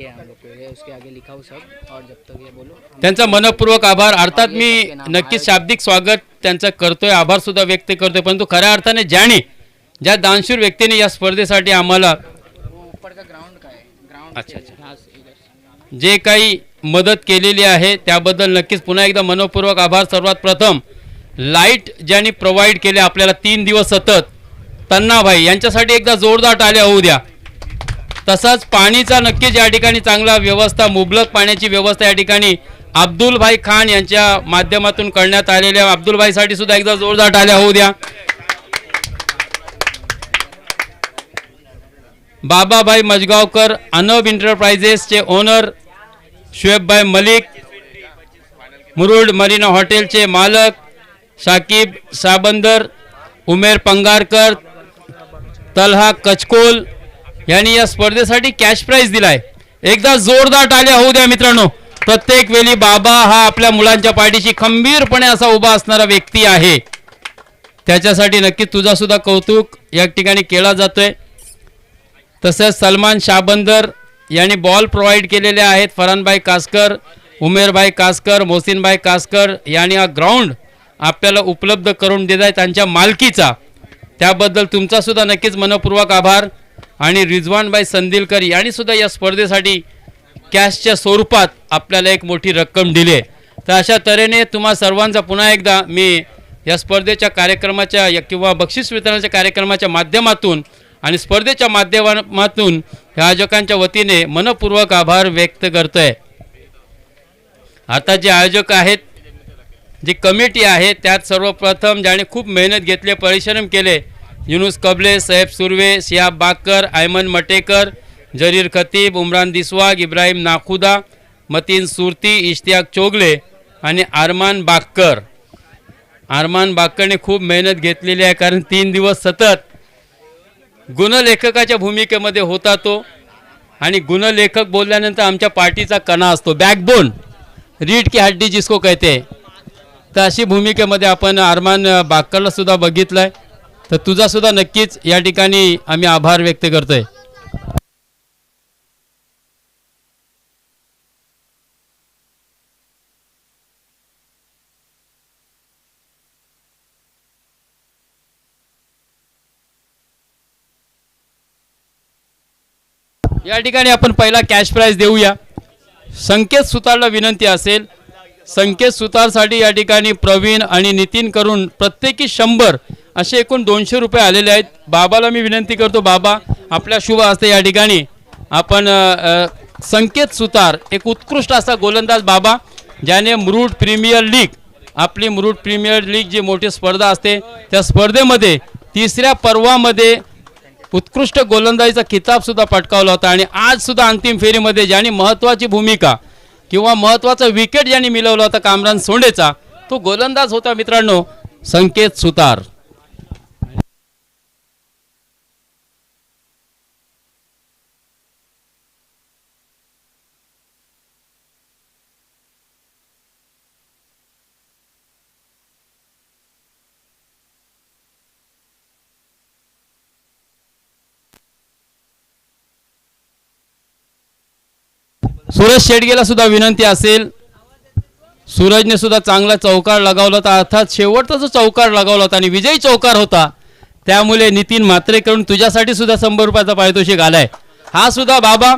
उसके आगे लिखा हो सब और जब तक ये बोलो त्यांचा मनपूर्वक आभार. अर्थात मी नक्कीच शाब्दिक स्वागत त्यांचं करतोय, आभार सुद्धा व्यक्त करतोय, परंतु खऱ्या अर्थाने ज्या दानशूर व्यक्तीने या स्पर्धेसाठी आम्हाला ऊपर का ग्राउंड का है ग्राउंड अच्छा जे काही मदत केलेली आहे त्याबद्दल नक्कीच पुन्हा एकदा मनपूर्वक आभार. सर्वात प्रथम लाईट ज्यांनी प्रोव्हाइड केले आपल्याला 3 दिवस सतत, तन्नाभाई यांच्यासाठी एकदा जोरदार टाळ्या होऊ द्या. तसंच पाणीचा नक्कीच या ठिकाणी चांगला व्यवस्था, मुबलक पाण्याची व्यवस्था या ठिकाणी अब्दुल भाई खान यांच्या माध्यमातून करण्यात आलेल्या अब्दुल भाईसाठी सुद्धा एकदा जोरदार टाळ्या होऊ द्या. बाबाभाई मजगावकर, अनब एंटरप्राइजेसचे ओनर शुएबभाई मलिक, मुरुड मरीना हॉटेलचे मालक शाकिब साबंदर, उमेर पंगारकर, तलहा कचकोल यांनी या स्पर्धेसाठी कॅश प्राइज दिलाय. एकदा जोरदार टाळ्या होऊ द्या मित्रांनो. प्रत्येक वेळी बाबा हा आपल्या मुलांच्या पाठीशी खंबीरपणे असा उभा असणारा व्यक्ती आहे, त्याच्यासाठी नक्की तुझा सुद्धा कौतुक या ठिकाणी केला जातोय. तसेच सलमान शाबंदर यांनी बॉल प्रोव्हाइड केलेले आहेत. फरानभाई कासकर, उमेरभाई कासकर, मोहसिनभाई कासकर यांनी हा ग्राउंड आपल्याला उपलब्ध करून दिला आहे त्यांच्या मालकीचा, त्याबद्दल तुमचा सुद्धा नक्कीच मनपूर्वक आभार. आणि रिजवानभाई संदिलकर यांनी सुद्धा या स्पर्धेसाठी कॅशच्या स्वरूपात आपल्याला एक मोठी रक्कम दिली आहे. तर अशा तऱ्हेने तुम्हा सर्वांचा पुन्हा एकदा मी या स्पर्धेच्या कार्यक्रमाच्या किंवा बक्षीस वितरणाच्या कार्यक्रमाच्या माध्यमातून आणि स्पर्धेच्या माध्यमातून आयोजकांच्या वतीने मनपूर्वक आभार व्यक्त करतोय. आता जे आयोजक आहेत, जी कमिटी आहे, त्यात सर्वप्रथम ज्याने खूप मेहनत घेतली, परिश्रम केले, युनुस कबले, साहेब सुर्वे, सियाब बाकर, आयमन मटेकर, जरीर खतीब, उमरान दिसवाग, इब्राहिम नाखुदा, मतीन सुरती, इश्तियाक चोगले आणि आरमान बाकर. आरमान बाकरने खूप मेहनत घेतलेली आहे, कारण 3 दिवस सतत गुणलेखकाच्या भूमिकेमध्ये होता तो. आणि गुणलेखक बोलल्यानंतर आमच्या पार्टीचा कणा असतो, बॅकबोन, रीड की हड्डी जिसको कहते. तर अशी भूमिकेमध्ये आपण आरमान बाकरला सुद्धा बघितलं आहे. तर तुझा सुद्धा नक्कीच या ठिकाणी आम्ही आभार व्यक्त करतोय. या ठिकाणी आपण पहिला कॅश प्राइज देऊया. संकेत सुतारला विनंती असेल, संकेत सुतारसाठी या ठिकाणी प्रवीण आणि नितीन करून प्रत्येकी 100 असे एकूण 200 रुपये आलेले आहेत. बाबाला मी विनंती करतो, बाबा आपल्या शुभ हस्ते या ठिकाणी आपण संकेत सुतार, एक उत्कृष्ट असा गोलंदाज बाबा, ज्याने मुरुड प्रीमियर लीग, आपली मुरुड प्रीमियर लीग जी मोठी स्पर्धा असते त्या स्पर्धेमध्ये 3ऱ्या पर्वामध्ये उत्कृष्ट गोलंदाजीचा खिताब सुद्धा पटकावला होता. आणि आज सुद्धा अंतिम फेरीमध्ये ज्याने महत्त्वाची भूमिका किंवा महत्त्वाचा विकेट ज्याने मिळवला होता कामरान सोंडेचा, तो गोलंदाज होता मित्रांनो संकेत सुतार. सूरज शेडगेला सुद्धा विनंती असेल, सूरजने सुद्धा चांगला चौकार लगावला होता, अर्थात शेवटचा जो चौकार लगावला होता आणि विजयी चौकार होता, त्यामुळे नितीन म्हात्रेकडून तुझ्यासाठी सुद्धा 100 रुपयाचा पारितोषिक आलाय. हा सुद्धा बाबा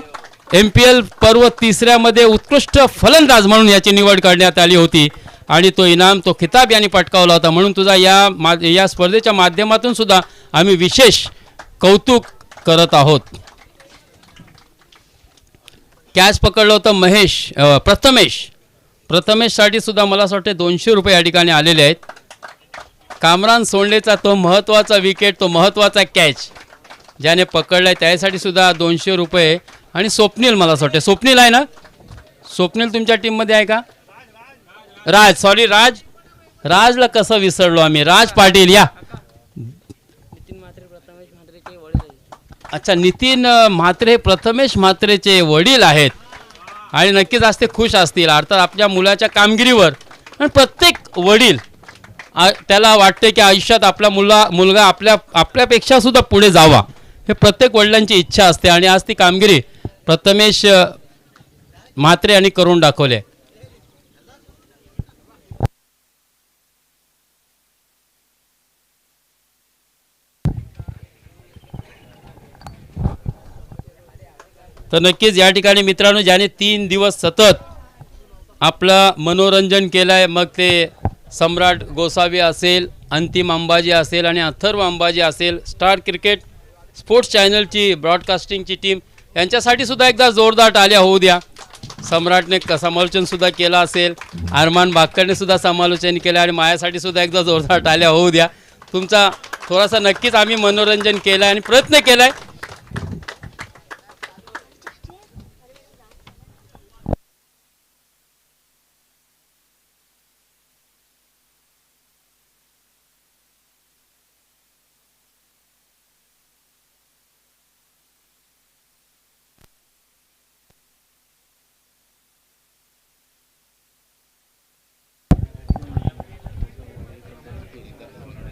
MPL पर्व 3ऱ्यामध्ये उत्कृष्ट फलंदाज म्हणून याची निवड करण्यात आली होती आणि तो इनाम, तो खिताब यांनी पटकावला होता. म्हणून तुझा या स्पर्धेच्या माध्यमातून सुद्धा आम्ही विशेष कौतुक करत आहोत. कॅश पकडलं होतं प्रथमेशसाठी सुद्धा मला असं वाटतं 200 रुपये या ठिकाणी आलेले आहेत. कामरान सोंडेचा तो महत्त्वाचा विकेट, तो महत्त्वाचा कॅच ज्याने पकडलाय त्यासाठी सुद्धा 200 रुपये. आणि स्वप्नील, मला असं वाटतं स्वप्नील आहे ना, स्वप्नील तुमच्या टीममध्ये आहे का? राजला कसं विसरलो आम्ही, राज पाटील या. अच्छा, नितीन म्हात्रे प्रथमेश म्हात्रेचे वडील आहेत आणि नक्कीच आज ते खुश असतील अर्थात आपल्या मुलाच्या कामगिरीवर. आणि प्रत्येक वडील त्याला वाटते की आयुष्यात आपला मुलगा आपल्यापेक्षा सुद्धा पुढे जावा, हे प्रत्येक वडिलांची इच्छा असते. आणि आज ती कामगिरी प्रथमेश म्हात्रे यांनी करून दाखवले. तर नक्कीच या ठिकाणी मित्रांनो ज्याने 3 दिवस सतत आपलं मनोरंजन केलं आहे, मग ते सम्राट गोसावी असेल, अंतिम अंबाजी असेल आणि अथर्व अंबाजी असेल, स्टार क्रिकेट स्पोर्ट्स चॅनलची ब्रॉडकास्टिंगची टीम, यांच्यासाठी सुद्धा एकदा जोरदार टाळ्या होऊ द्या. सम्राटने समालोचनसुद्धा केलं असेल, अरमान बागकरने सुद्धा समालोचन केलं आणि माझ्यासाठी सुद्धा एकदा जोरदार टाळ्या होऊ द्या. तुमचा थोडासा नक्कीच आम्ही मनोरंजन केलं आहे आणि प्रयत्न केला आहे.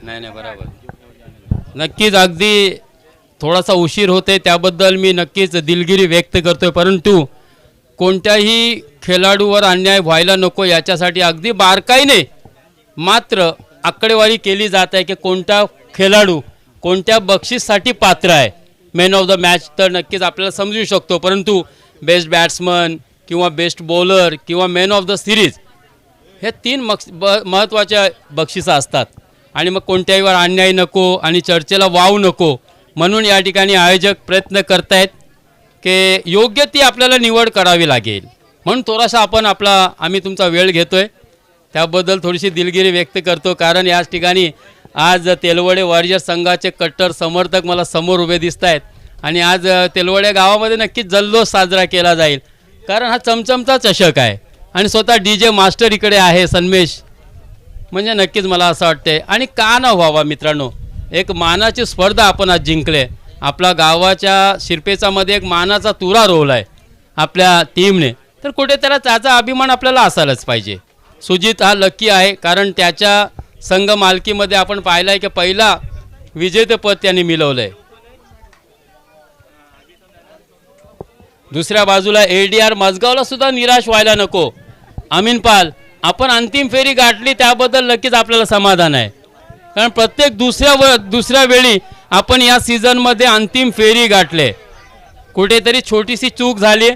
नाही बरोबर, नक्कीच अगदी थोडासा उशीर होते त्याबद्दल मी नक्कीच दिलगिरी व्यक्त करतोय, परंतु कोणत्याही खेळाडूवर अन्याय व्हायला नको याच्यासाठी अगदी बारकाईने मात्र आकडेवारी केली जात आहे की कोणता खेळाडू कोणत्या बक्षीससाठी पात्र आहे. मॅन ऑफ द मॅच तर नक्कीच आपल्याला समजू शकतो, परंतु बेस्ट बॅट्समन किंवा बेस्ट बॉलर किंवा मॅन ऑफ द सिरीज हे 3 महत्त्वाच्या बक्षिसं असतात आणि मग कोणत्याहीवर अन्याय नको आणि चर्चेला वाव नको म्हणून या ठिकाणी आयोजक प्रयत्न करतायत की योग्य ती आपल्याला निवड करावी लागेल. म्हणून थोडासा आम्ही तुमचा वेळ घेतोय, त्याबद्दल थोडीशी दिलगिरी व्यक्त करतो. कारण याच ठिकाणी आज तेलवडे वॉरियर्स संघाचे कट्टर समर्थक मला समोर उभे दिसत आहेत आणि आज तेलवडे गावामध्ये नक्कीच जल्लोष साजरा केला जाईल, कारण हा चमचमचा चषक आहे आणि स्वतः DJ मास्टर इकडे आहे सन्मेश, म्हणजे नक्कीच मला असं वाटतंय. आणि का न व्हावा मित्रांनो, एक मानाची स्पर्धा आपण आज जिंकले. आपला गावाच्या शिरपेचामध्ये एक मानाचा तुरा रोल आहे आपल्या टीमने, तर कुठे त्याचा अभिमान आपल्याला असायलाच पाहिजे. सुजित हा लकी आहे, कारण त्याच्या संघ मालकीमध्ये आपण पाहिलं आहे की पहिला विजेतेपद त्यांनी मिळवलं आहे. दुसऱ्या बाजूला ADR मजगावला सुद्धा निराश व्हायला नको. अमीन पाल, आपण अंतिम फेरी गाठली त्याबद्दल नक्कीच आपल्याला समाधान आहे, कारण प्रत्येक दुसऱ्या वेळी आपण या सीझनमध्ये अंतिम फेरी गाठले. कुठेतरी छोटीशी चूक झाली,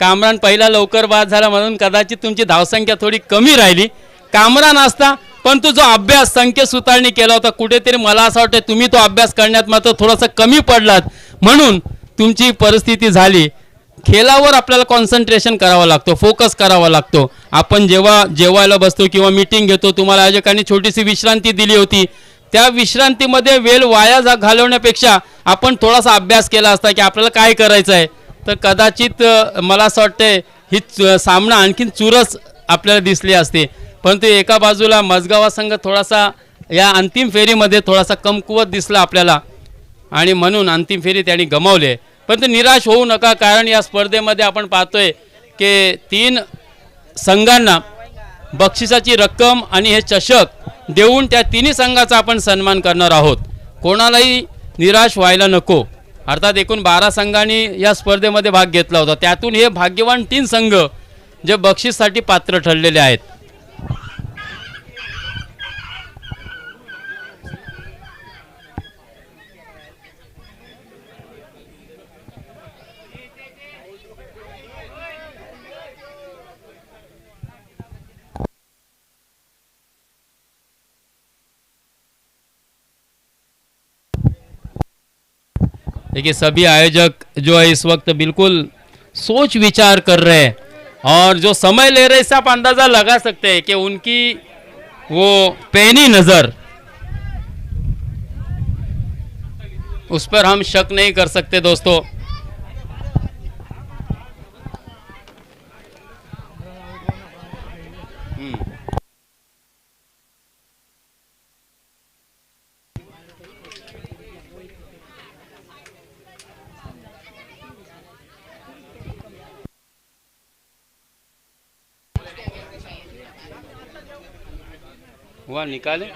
कामरान पहिला लवकर बाद झाला म्हणून कदाचित तुमची धावसंख्या थोडी कमी राहिली. कामरान असता पण तो जो अभ्यास संख्या सुधारणी केला होता, कुठेतरी मला असं वाटतं तुम्ही तो अभ्यास करण्यात मात्र थोडासा कमी पडलात म्हणून तुमची परिस्थिती झाली. खेळावर आपल्याला कॉन्सन्ट्रेशन करावं लागतो, फोकस करावा लागतो. आपण जेव्हा जेवायला बसतो किंवा मीटिंग घेतो, तुम्हाला आयोजकांनी छोटीशी विश्रांती दिली होती, त्या विश्रांतीमध्ये वेळ वाया घालवण्यापेक्षा आपण थोडासा अभ्यास केला असता की आपल्याला काय करायचं आहे, तर कदाचित मला असं वाटतं ही सामना आणखीन चुरस आपल्याला दिसली असते. परंतु एका बाजूला मजगावा संघ थोडासा या अंतिम फेरीमध्ये थोडासा कमकुवत दिसला आपल्याला आणि म्हणून अंतिम फेरी त्यांनी गमावले. परंतु निराश होऊ नका, कारण या स्पर्धेमध्ये आपण पाहतोय की 3 संघांना बक्षिसाची रक्कम आणि हे चषक देऊन त्या 3 संघाचा आपण सन्मान करणार आहोत. कोणालाही निराश व्हायला नको. अर्थात एकूण 12 संघांनी या स्पर्धेमध्ये भाग घेतला होता, त्यातून हे भाग्यवान 3 संघ जे बक्षीससाठी पात्र ठरलेले आहेत. देखिए सभी आयोजक जो है इस वक्त बिल्कुल सोच विचार कर रहे हैं और जो समय ले रहे हैं, इससे आप अंदाजा लगा सकते हैं कि उनकी वो पैनी नज़र, उस पर हम शक नहीं कर सकते दोस्तों. हुआ निकाले.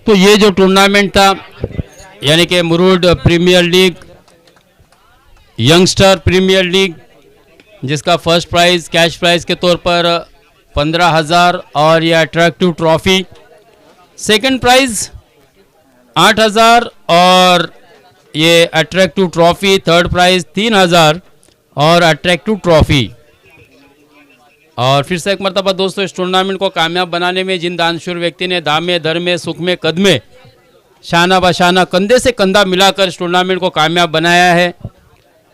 तो ये जो टूर्नामेंट था यानी कि Murud premier league, youngster premier league, जिसका फर्स्ट प्राइज कैश प्राइज के तौर पर 15,000 और ये अट्रैक्टिव ट्रॉफी, सेकंड प्राइज 8,000 और ये अट्रैक्टिव ट्रॉफी, थर्ड प्राइज 3,000 और अट्रैक्टिव ट्रॉफी। और फिर से एक मरतबा दोस्तों, इस टूर्नामेंट को कामयाब बनाने में जिन दानशूर व्यक्ति ने दामे धर्मे सुख में कदमे शाना बशाना कंधे से कंधा मिलाकर इस टूर्नामेंट को कामयाब बनाया है,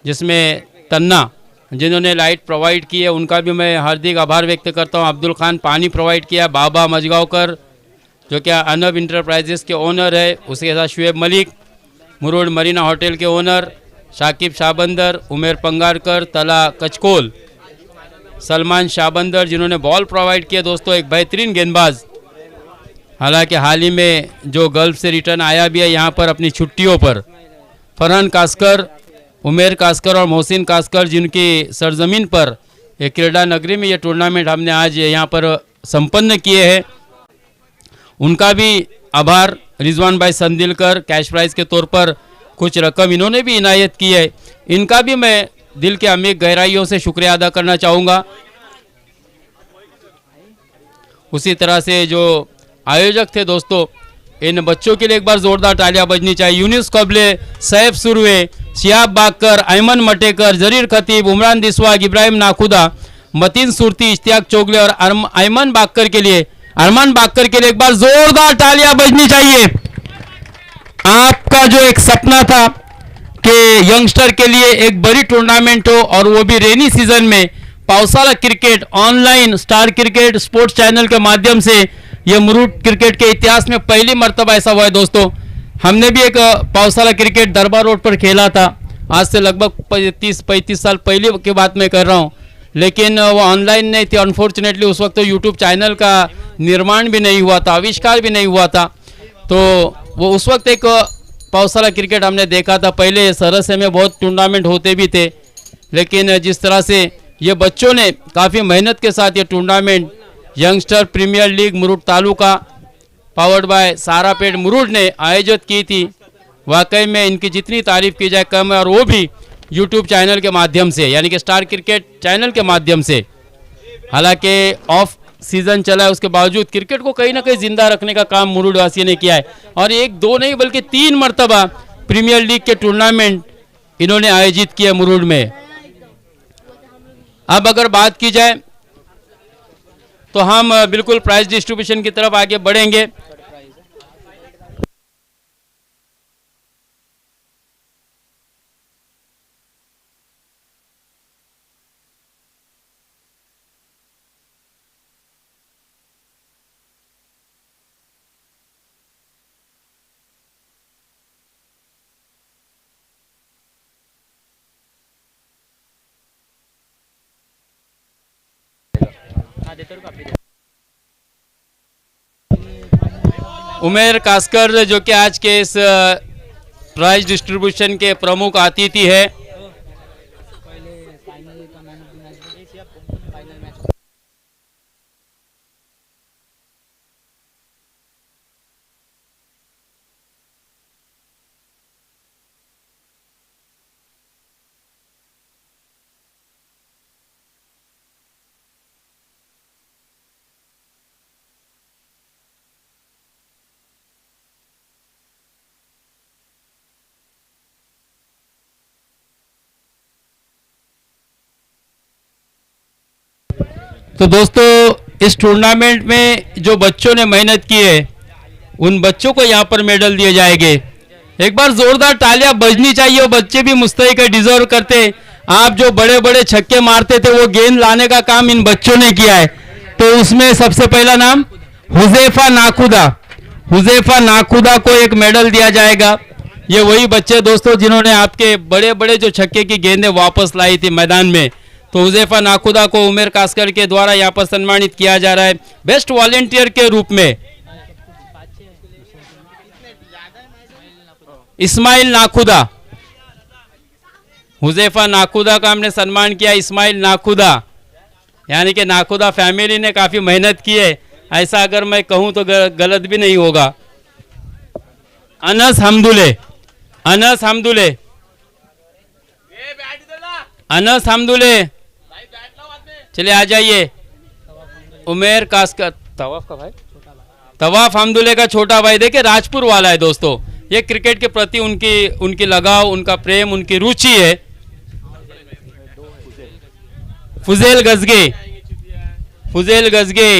जिसमें तन्ना जिन्होंने लाइट प्रोवाइड की है उनका भी मैं हार्दिक आभार व्यक्त करता हूं। अब्दुल खान पानी प्रोवाइड किया, बाबा मजगांवकर जो कि अनब इंटरप्राइजेस के ओनर है, उसके साथ शुएब मलिक मुरुड मरीना होटल के ओनर, शाकिब शाबंदर, उमेर पंगारकर, तला कचकोल, सलमान शाबंदर जिन्होंने बॉल प्रोवाइड किया दोस्तों, एक बेहतरीन गेंदबाज। हालांकि हाल ही में जो गल्फ से रिटर्न आया भी है यहाँ पर अपनी छुट्टियों पर, फरहान कास्कर, उमेर कास्कर और मोहसिन कास्कर, जिनकी सरजमीन पर एक क्रीडा नगरी में ये टूर्नामेंट हमने आज यहाँ पर संपन्न किए हैं, उनका भी आभार। रिजवान भाई संदिलकर कैश प्राइज के तौर पर कुछ रकम इन्होंने भी इनायत की है, इनका भी मैं दिल के अमीर गहराइयों से शुक्रिया अदा करना चाहूँगा। उसी तरह से जो आयोजक थे दोस्तों, इन बच्चों के लिए एक बार जोरदार तालियां बजनी चाहिए। यूनिस कबले, सैफ सुरवे, शियाब बाकर, अयमन मटेकर, जरीर खतीब, उमरान दिसवाग, इब्राहिम नाखुदा, मतीन सुरती, इश्तियाक चोगले और अरमान बाकर के लिए एक बार जोरदार तालियां बजनी चाहिए। आपका जो एक सपना था कि यंगस्टर के लिए एक बड़ी टूर्नामेंट हो और वो भी रेनी सीजन में, पावसाला cricket online star cricket sports channel के माध्यम से, ये मुरुड क्रिकेट के इतिहास में पहली मर्तबा ऐसा हुआ है दोस्तों। हमने भी एक पावसाला क्रिकेट दरबार रोड पर खेला था, आज से लगभग 30-35 साल पहले की बात मैं कर रहा हूँ, लेकिन वो ऑनलाइन नहीं थी अनफॉर्चुनेटली। उस वक्त तो यूट्यूब चैनल का निर्माण भी नहीं हुआ था, आविष्कार भी नहीं हुआ था, तो वो उस वक्त एक पावसाला क्रिकेट हमने देखा था। पहले सरसे में बहुत टूर्नामेंट होते भी थे, लेकिन जिस तरह से ये बच्चों ने काफ़ी मेहनत के साथ ये tournament youngster premier league Murud taluka powered by Sarapet Murud ने आयोजित की थी, वाकई में इनकी जितनी तारीफ की जाए कम है, और वो भी यूट्यूब चैनल के माध्यम से, यानी कि स्टार क्रिकेट चैनल के माध्यम से। हालांकि ऑफ सीजन चला है, उसके बावजूद क्रिकेट को कहीं ना कहीं जिंदा रखने का काम मुरुड वासियों ने किया है, और एक दो नहीं बल्कि 3 मरतबा प्रीमियर लीग के टूर्नामेंट इन्होंने आयोजित किए मुरुड में। अब अगर बात की जाए तो हम बिल्कुल प्राइज डिस्ट्रीब्यूशन की तरफ आगे बढ़ेंगे। उमेर कास्कर जो कि आज के इस प्राइज डिस्ट्रीब्यूशन के प्रमुख अतिथि है, तो दोस्तों इस टूर्नामेंट में जो बच्चों ने मेहनत की है उन बच्चों को यहाँ पर मेडल दिए जाएंगे। एक बार जोरदार तालियां बजनी चाहिए, वो बच्चे भी मुस्तहिक डिजर्व करते। आप जो बड़े बड़े छक्के मारते थे वो गेंद लाने का काम इन बच्चों ने किया है। तो उसमें सबसे पहला नाम हुजैफा नाखुदा, हुजैफा नाखुदा को एक मेडल दिया जाएगा। ये वही बच्चे दोस्तों जिन्होंने आपके बड़े बड़े जो छक्के की गेंदें वापस लाई थी मैदान में। तो हुजैफा नाखुदा को उमेर कास्कर के द्वारा यहाँ पर सम्मानित किया जा रहा है बेस्ट वॉलेंटियर के रूप में। इस्माइल नाखुदा, हुजैफा नाखुदा का हमने सम्मान किया, इस्माइल नाखुदा, यानी कि नाखुदा फैमिली ने काफ़ी मेहनत की है, ऐसा अगर मैं कहूँ तो गलत भी नहीं होगा। अनस हमदुले, अनस हमदुले, अनस हमदुले, चलिए आ जाइए। उमेर कास्कर, तवाफ का भाई, तवाफ हमदुले का छोटा भाई, देखिए राजपुर वाला है दोस्तों। ये क्रिकेट के प्रति उनकी लगाव, उनका प्रेम, उनकी रुचि है। फुजेल गजगे, फुजेल गजगे,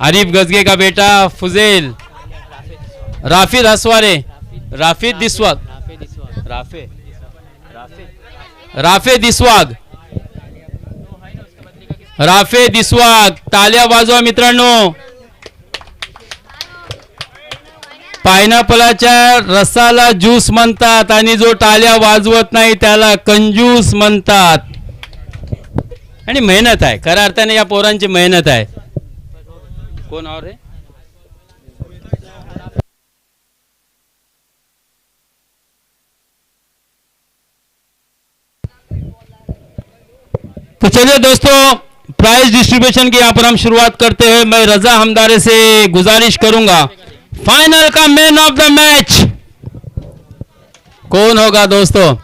आरिफ गजगे का बेटा फुजेल, राफिद हसवारे, राफिद दिस्वाग, राफे दिस्वाग, राफे दिस्वाग, ताल्या वाजवा मित्रांनो। पायनॅपलच्या रसाला ज्यूस म्हणतात आणि जो टाळ्या वाजवत नाही त्याला कंजूस म्हणतात। आणि मेहनत आहे, खऱ्या अर्थाने या पोरांची मेहनत आहे। कौन और है? तो चलिए दोस्तों, प्राइज डिस्ट्रीब्यूशन की यहाँ पर हम शुरुआत करते हैं। मैं रजा हमदारे से गुजारिश करूंगा, फाइनल का मैन ऑफ द मैच कौन होगा दोस्तों?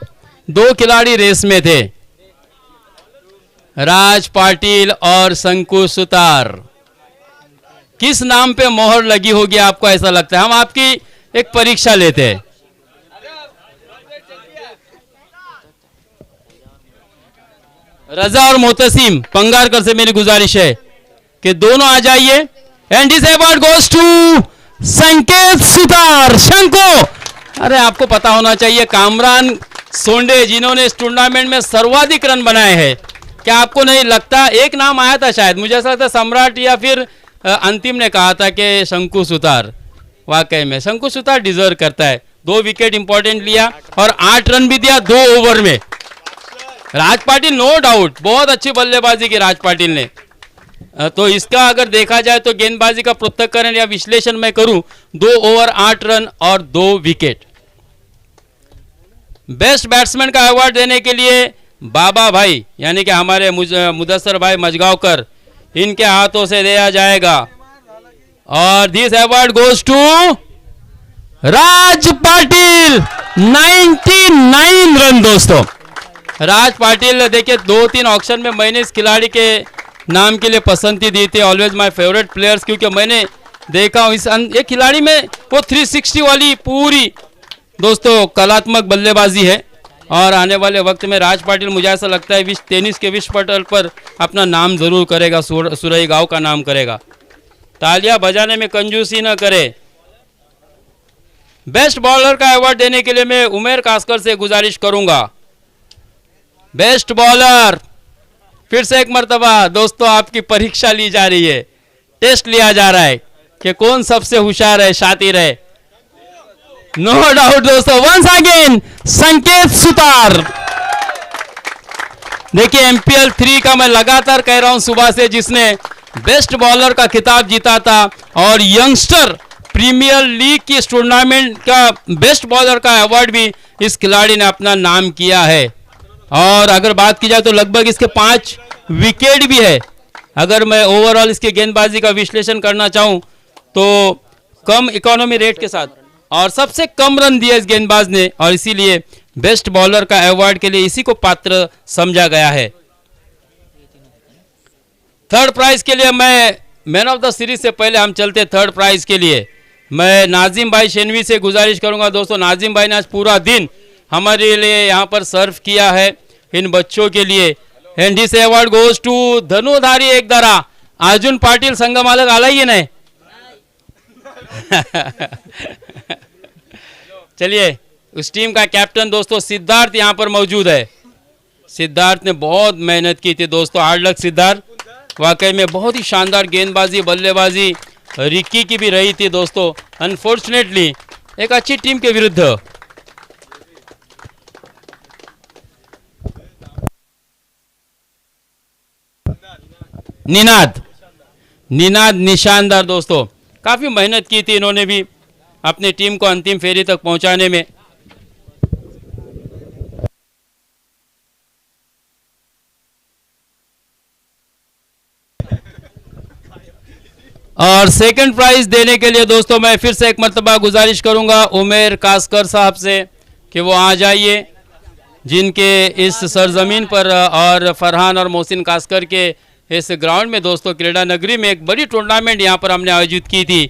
दो खिलाड़ी रेस में थे, राज पाटिल और शंकु सुतार। किस नाम पे मोहर लगी होगी आपको ऐसा लगता है? हम आपकी एक परीक्षा लेते हैं। रजा और मोतसिम पंगारकर से मेरी गुजारिश है कि दोनों आ जाइए। And this award goes to Sanket Sutar, शंको। अरे आपको पता होना चाहिए, कामरान सोंडे जिन्होंने इस टूर्नामेंट में सर्वाधिक रन बनाए हैं, क्या आपको नहीं लगता? एक नाम आया था शायद, मुझे ऐसा लगता है सम्राट या फिर अंतिम ने कहा था कि शंकु सुतार। वाकई में शंकु सुतार डिजर्व करता है। 2 विकेट इंपॉर्टेंट लिया और 8 रन भी दिया 2 ओवर में। राज पाटिल नो डाउट बहुत अच्छी बल्लेबाजी की राज पाटिल ने। तो इसका अगर देखा जाए तो गेंदबाजी का पृथक्करण या विश्लेषण मैं करूं, 2 ओवर 8 रन और 2 विकेट। बेस्ट बैट्समैन का अवार्ड देने के लिए बाबा भाई यानी कि हमारे मुदस्सर भाई मजगांवकर, इनके हाथों से दिया जाएगा। और this award goes to Raj Patil, 99 run दोस्तों। राज पाटिल देखिए 2-3 ऑक्शन में मैंने इस खिलाड़ी के नाम के लिए पसंद दी थी, ऑलवेज माय फेवरेट प्लेयर्स, क्योंकि मैंने देखा हूँ एक खिलाड़ी में वो 360 वाली पूरी दोस्तों कलात्मक बल्लेबाजी है। और आने वाले वक्त में राज पाटिल मुझे ऐसा लगता है टेनिस के विश्व पटल पर अपना नाम जरूर करेगा, सुरई गांव का नाम करेगा। तालियां बजाने में कंजूसी न करे। बेस्ट बॉलर का अवार्ड देने के लिए मैं उमेर कास्कर से गुजारिश करूंगा। बेस्ट बॉलर, फिर से एक मर्तबा दोस्तों आपकी परीक्षा ली जा रही है, टेस्ट लिया जा रहा है कि कौन सबसे होशियार है, शातिर है। नो डाउट दोस्तों, वंस अगेन संकेत सुतार। देखिए एमपीएल 3 का मैं लगातार कह रहा हूं सुबह से, जिसने बेस्ट बॉलर का खिताब जीता था और यंगस्टर प्रीमियर लीग की इस टूर्नामेंट का बेस्ट बॉलर का अवार्ड भी इस खिलाड़ी ने अपना नाम किया है। और अगर बात की जाए तो लगभग इसके 5 विकेट भी है। अगर मैं ओवरऑल इसके गेंदबाजी का विश्लेषण करना चाहूं तो कम इकोनॉमी रेट के साथ और सबसे कम रन दिए इस गेंदबाज ने, और इसीलिए बेस्ट बॉलर का अवार्ड के लिए इसी को पात्र समझा गया है। थर्ड प्राइज के लिए मैं मैन ऑफ द सीरीज से पहले हम चलते थर्ड प्राइज के लिए। मैं नाजिम भाई शेनवी से गुजारिश करूंगा दोस्तों, नाजिम भाई ने आज पूरा दिन हमारे लिए यहाँ पर सर्व किया है इन बच्चों के लिए। And this award goes to धनुधारी एक दरा अर्जुन पाटिल, संघ मालक आला ही नहीं। चलिए उस टीम का कैप्टन दोस्तों सिद्धार्थ यहाँ पर मौजूद है। सिद्धार्थ ने बहुत मेहनत की थी दोस्तों, हार्ड लक सिद्धार्थ। वाकई में बहुत ही शानदार गेंदबाजी बल्लेबाजी रिक्की की भी रही थी दोस्तों, अनफॉर्चुनेटली एक अच्छी टीम के विरुद्ध। निनाद निशानदार दोस्तों, काफ़ी मेहनत की थी इन्होंने भी अपनी टीम को अंतिम फेरी तक पहुंचाने में। और सेकंड प्राइज देने के लिए दोस्तों मैं फिर से एक मरतबा गुजारिश करूंगा उमेर कास्कर साहब से कि वो आ जाइए, जिनके इस सरजमीन पर और फरहान और मोहसिन कास्कर के इस ग्राउंड में दोस्तों क्रीडा नगरी में एक बड़ी टूर्नामेंट यहाँ पर हमने आयोजित की थी।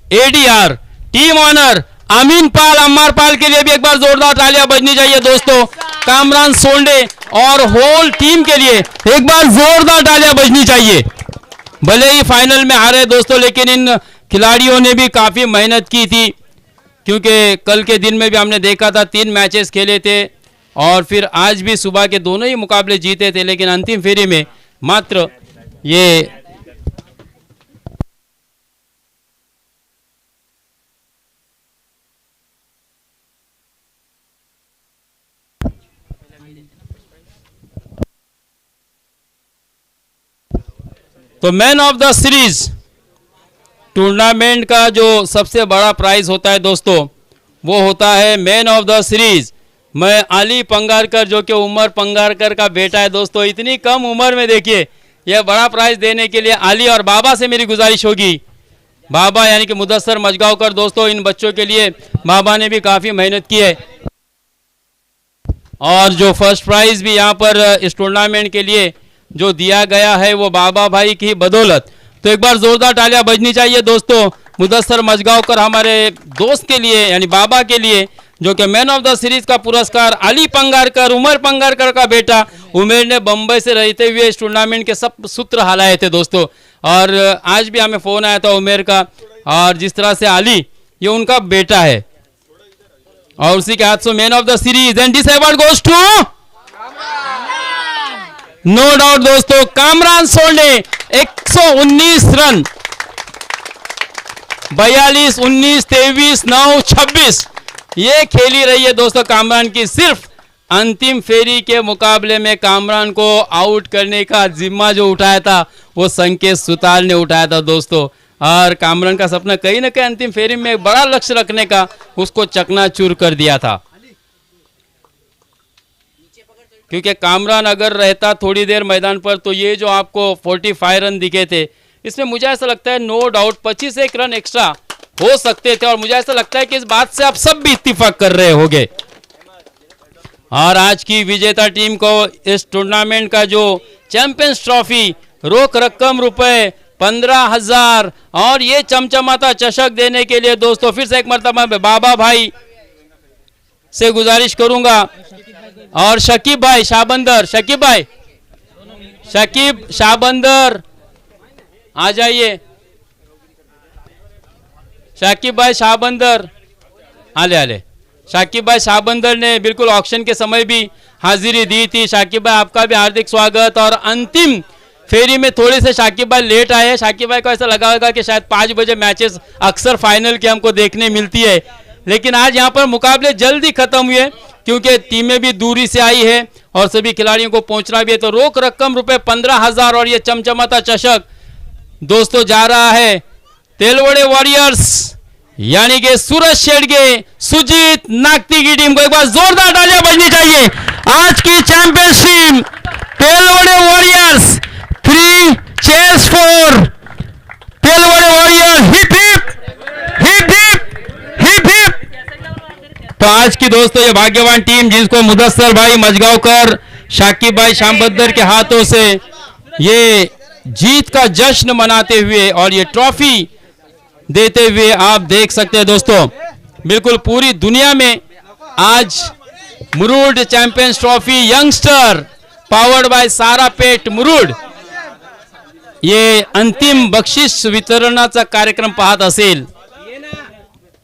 एडीआर टीम ऑनर अमीन पाल अम्मार पाल के लिए भी एक बार जोरदार तालियां बजनी चाहिए दोस्तों। कामरान सोंडे और होल टीम के लिए एक बार जोरदार तालियां बजनी चाहिए। भले ही फाइनल में हारे दोस्तों, लेकिन इन खिलाड़ियों ने भी काफ़ी मेहनत की थी, क्योंकि कल के दिन में भी हमने देखा था 3 मैचेस खेले थे और फिर आज भी सुबह के दोनों ही मुकाबले जीते थे, लेकिन अंतिम फेरी में मात्र ये तो man of the series tournament का जो सबसे बड़ा प्राइज होता है दोस्तों, वो होता है मैन ऑफ द सीरीज। मैं अली पंगारकर, जो कि उमर पंगारकर का बेटा है दोस्तों, इतनी कम उम्र में देखिए यह बड़ा प्राइज देने के लिए अली और बाबा से मेरी गुजारिश होगी। बाबा यानी कि मुदस्सर मजगांवकर दोस्तों, इन बच्चों के लिए बाबा ने भी काफ़ी मेहनत की है और जो फर्स्ट प्राइज भी यहाँ पर इस टूर्नामेंट के लिए जो दिया गया है वो बाबा भाई की बदौलत। तो एक बार जोरदार तालियां बजनी चाहिए दोस्तों मुदस्सर मजगांवकर हमारे दोस्त के लिए यानी बाबा के लिए, जो कि मैन ऑफ द सीरीज का पुरस्कार अली पंगारकर, उमर पंगारकर का बेटा उमेर ने बम्बई से रहते हुए इस टूर्नामेंट के सब सूत्र हलाए थे दोस्तों। और आज भी हमें फ़ोन आया था उमेर का, और जिस तरह से अली ये उनका बेटा है और उसी के हाथ से man of the series and this award goes to no doubt दोस्तों कामरान सोंडे। 119 रन, 42, 19, 23, 9, 26 ये खेली रही है दोस्तों कामरान की। सिर्फ अंतिम फेरी के मुकाबले में कामरान को आउट करने का जिम्मा जो उठाया था वो संकेत सुतार ने उठाया था दोस्तों। और कामरान का सपना कहीं ना कहीं अंतिम फेरी में एक बड़ा लक्ष्य रखने का उसको चकनाचूर कर दिया था, क्योंकि कामरान अगर रहता थोड़ी देर मैदान पर तो ये जो आपको 45 रन दिखे थे, इसमें मुझे ऐसा लगता है नो डाउट 25 रन एक्स्ट्रा हो सकते थे। और मुझे ऐसा लगता है कि इस बात से आप सब भी इत्तेफाक कर रहे होंगे। और आज की विजेता टीम को इस टूर्नामेंट का जो चैंपियंस ट्रॉफी, रोक रकम रुपए 15,000 और ये चमचमाता चषक देने के लिए दोस्तों फिर से एक मरतबा बाबा भाई से गुजारिश करूंगा और शकीब भाई शाहबंदर, शकीब शाहबंदर आ जाइए। शाकिब भाई शाहबंदर आले शाकिब भाई शाहबंदर ने बिल्कुल ऑक्शन के समय भी हाजिरी दी थी। शाकिब भाई आपका भी हार्दिक स्वागत। और अंतिम फेरी में थोड़े से शाकिब भाई लेट आए। शाकिब भाई को ऐसा लगा होगा कि शायद 5 बजे मैचेस अक्सर फाइनल की हमको देखने मिलती है, लेकिन आज यहाँ पर मुकाबले जल्दी खत्म हुए क्योंकि टीमें भी दूरी से आई है और सभी खिलाड़ियों को पहुंचना भी है। तो रोक रकम रुपए 15,000 और ये चमचमाता चषक दोस्तों जा रहा है तेलवड़े वॉरियर्स यानी कि सूरज शेडगे सुजीत नागती की टीम को। एक बार जोरदार तालियां बजनी चाहिए। आज की champions team Telwade warriors, 3 cheers for Telwade warriors. Hip hip hip hip hip hip. तो आज की दोस्तों ये भाग्यवान टीम जिसको मुदस्सर भाई मजगांवकर, शाकिब भाई शामबद्दर के हाथों से ये जीत का जश्न मनाते हुए और ये ट्रॉफी देते हुए आप देख सकते हैं दोस्तों, बिल्कुल पूरी दुनिया में आज Murud champions trophy youngster powered by Sarapet Murud ये अंतिम बक्षीस वितरणाचा कार्यक्रम पाहत असेल।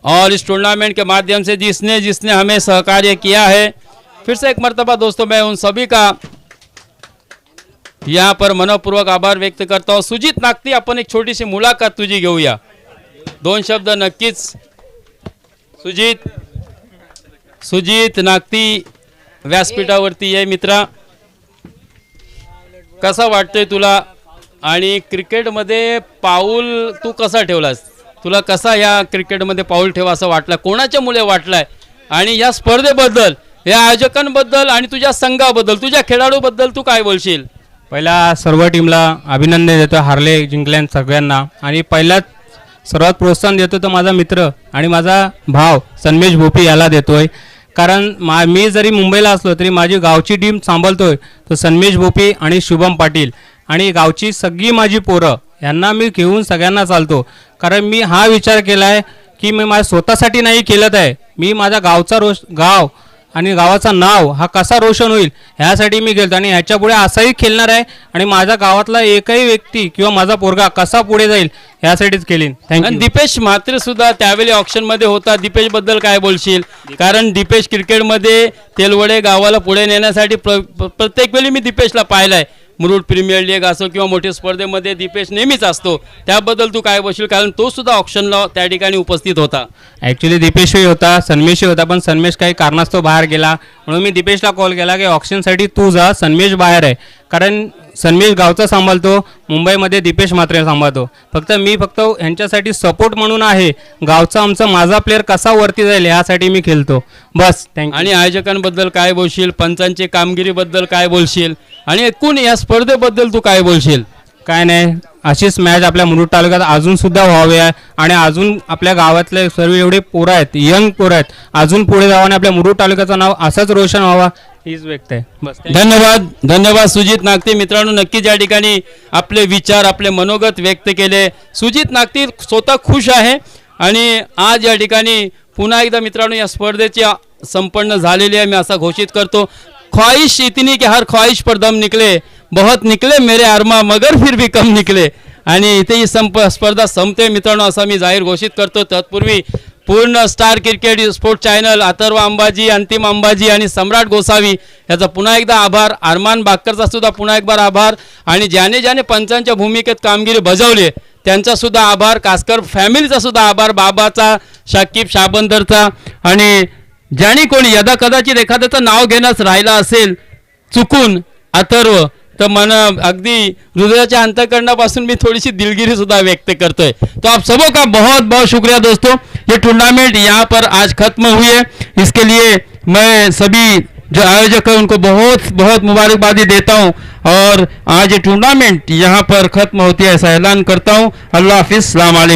और इस टूर्नामेंट के माध्यम से जिसने जिसने हमें सहकार्य किया है, फिर से एक मर्तबा दोस्तों मैं उन सभी का यहाँ पर मनपूर्वक आभार व्यक्त करता हूँ। सुजीत नागती, आपण एक छोटीशी मुलाखत तुझी घेऊया, 2 शब्द नक्कीच। सुजीत नागती व्यासपीठावरती आहे मित्रा, कसा वाटतंय तुला आणि क्रिकेटमध्ये पाऊल तू कसा ठेवलास? तुला कसा या क्रिकेटमध्ये पाऊल ठेवा असं वाटलं, कोणाच्या मुळे वाटलाय, आणि या स्पर्धेबद्दल, या आयोजकांबद्दल आणि तुझ्या संघाबद्दल, तुझ्या खेळाडूबद्दल तू काय बोलशील? पहिला सर्व टीमला अभिनंदन देतो, हारले जिंकल्या सगळ्यांना. आणि पहिल्याच सर्वात प्रोत्साहन देतो तो माझा मित्र आणि माझा भाव सन्मेश भोपी याला देतोय. कारण मी जरी मुंबईला असलो तरी माझी गावची टीम सांभाळतोय तो सन्मेश भोपी आणि शुभम पाटील. आणि गावची सगळी माझी पोरं यांना मी घेऊन सगळ्यांना चालतो. कारण मी हा विचार केला आहे की मी माझ्या स्वतःसाठी नाही केलं आहे, मी माझ्या गावचा गाव आणि गावाचं नाव हा कसा रोशन होईल ह्यासाठी मी गेलो. आणि ह्याच्यापुढे असाही खेळणार आहे आणि माझ्या गावातला एकही व्यक्ती किंवा माझा पोरगा कसा पुढे जाईल ह्यासाठीच केली. आणि थँक्यू. दीपेश म्हात्रे सुद्धा त्यावेळी ऑप्शनमध्ये होता. दीपेश बद्दल काय बोलशील? कारण दीपेश क्रिकेटमध्ये तेलवडे गावाला पुढे नेण्यासाठी प्रत्येक वेळी मी दीपेशला पाहिलाय. मुरुड प्रीमियर लीग असो किंवा मोठ्या स्पर्धेमध्ये दीपेश नेहमीच असतो. त्याबद्दल तू काय बोलशील? कारण तो सुद्धा ऑप्शनला त्या ठिकाणी उपस्थित होता. ॲक्च्युली दीपेशही होता, सन्मेशही होता, पण सन्मेश काही कारणास्तव बाहेर गेला. म्हणून मी दीपेशला कॉल केला की ऑप्शनसाठी तू जा, सन्मेश बाहेर आहे. कारण सन्मेश गावचा सांभाळतो, मुंबईमध्ये दीपेश म्हात्रे सांभाळतो. फक्त ह्यांच्यासाठी सपोर्ट म्हणून आहे. गावचा माझा प्लेअर कसा वरती जाईल यासाठी मी खेळतो बस. थँक्यू. आणि आयोजकांबद्दल काय बोलशील? पंचांची कामगिरीबद्दल काय बोलशील? आणि एकूण या स्पर्धेबद्दल तू काय बोलशील? काय नाही, अशीच मॅच आपल्या मुरुड तालुक्यात अजून सुद्धा व्हावी आहे आणि अजून आपल्या गावातले सर्व एवढे पोरं आहेत, यंग पोरं आहेत, अजून पुढे जावं आणि आपल्या मुरुड तालुक्याचं नाव असंच रोशन व्हावा हीच व्यक्त आहे बस. धन्यवाद. धन्यवाद सुजित नागते. मित्रांनो, नक्कीच या ठिकाणी आपले विचार, आपले मनोगत व्यक्त केले. सुजित नागते स्वतः खुश आहे आणि आज या ठिकाणी पुन्हा एकदा मित्रांनो या स्पर्धेची संपन्न झालेली आहे. मी असा घोषित करतो, ख्वाहिश इतनी कि हर ख्वाहिश पर दम निकले, बहुत निकले मेरे अरमा मगर फिर भी कम निकले. आणि इथे ही स्पर्धा संपते मित्रांनो असं मी जाहीर घोषित करतो. तत्पूर्वी पूर्ण star cricket sport channel, Atharva Ambaji, अंतिम अंबाजी आणि सम्राट गोसावी याचा पुन्हा एकदा आभार. अरमान बाक्करचा सुद्धा पुन्हा एक बार आभार. आणि ज्याने ज्याने पंचांच्या भूमिकेत कामगिरी बजावली त्यांचा सुद्धा आभार. कासकर फॅमिलीचा सुद्धा आभार, बाबाचा, शाकीब, शाबंदरचा. आणि ज्याने कोणी यदा कदाचित एखाद्याचं नाव घेण्यास राहिला असेल चुकून अथर्व, तर मन अगदी हृदयाच्या अंतःकरणापासून मी थोड़ी सी दिलगिरी सुधा व्यक्त करतोय. तो आप सबों का बहुत बहुत शुक्रिया दोस्तों. ये टूर्नामेंट यहाँ पर आज खत्म हुई है, इसके लिए मैं सभी जो आयोजक है उनको बहुत बहुत मुबारकबादी देता हूँ. और आज ये टूर्नामेंट यहाँ पर खत्म होती है ऐसा ऐलान करता हूँ. अल्लाह हाफिज़, अस्सलाम वालेकुम.